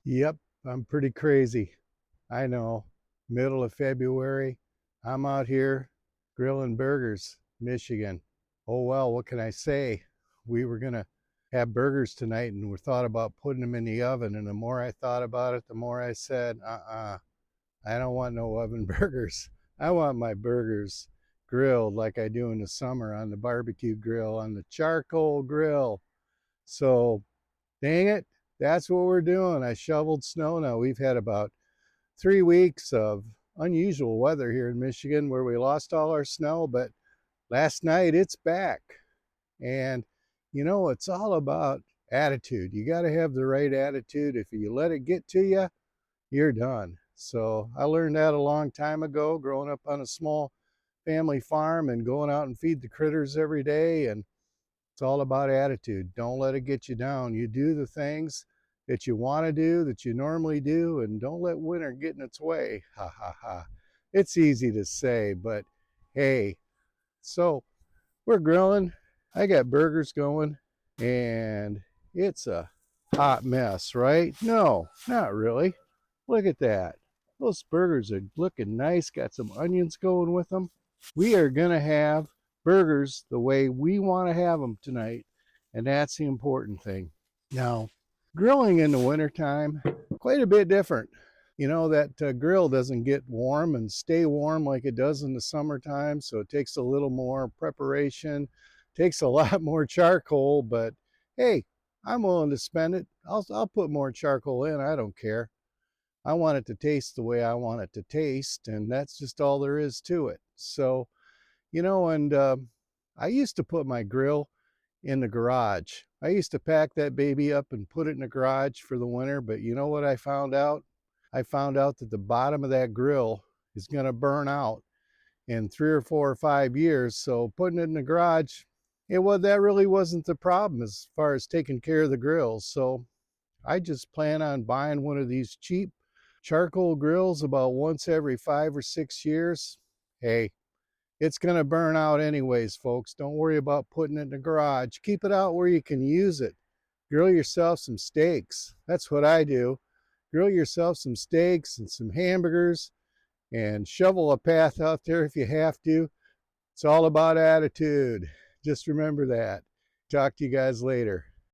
Yep, I'm pretty crazy. I know. Middle of February, I'm out here grilling burgers, Michigan. Oh well, what can I say? We were gonna have burgers tonight and we thought about putting them in the oven. And the more I thought about it, the more I said, I don't want no oven burgers. I want my burgers grilled like I do in the summer on the barbecue grill, on the charcoal grill. So dang it, that's what we're doing. I shoveled snow now. We've had about 3 weeks of unusual weather here in Michigan where we lost all our snow, but last night it's back. And it's all about attitude. You got to have the right attitude. If you let it get to you, you're done. So I learned that a long time ago, growing up on a small family farm and going out and feed the critters every day. And it's all about attitude. Don't let it get you down. You do the things that you want to do, that you normally do, and don't let winter get in its way. Ha ha ha. It's easy to say, but hey, so we're grilling. I got burgers going, and it's a hot mess, right? No, not really. Look at that. Those burgers are looking nice, got some onions going with them. We are going to have burgers the way we want to have them tonight, and that's the important thing. Now, grilling in the wintertime, quite a bit different. That grill doesn't get warm and stay warm like it does in the summertime, so it takes a little more preparation, takes a lot more charcoal, but hey, I'm willing to spend it. I'll put more charcoal in, I don't care. I want it to taste the way I want it to taste, and that's just all there is to it. So, and I used to put my grill in the garage. I used to pack that baby up and put it in the garage for the winter, but you know what I found out? I found out that the bottom of that grill is going to burn out in 3 or 4 or 5 years. So putting it in the garage, that really wasn't the problem as far as taking care of the grills. So I just plan on buying one of these cheap charcoal grills about once every 5 or 6 years. Hey, it's going to burn out anyways, folks. Don't worry about putting it in the garage. Keep it out where you can use it. Grill yourself some steaks. That's what I do. Grill yourself some steaks and some hamburgers and shovel a path out there if you have to. It's all about attitude. Just remember that. Talk to you guys later.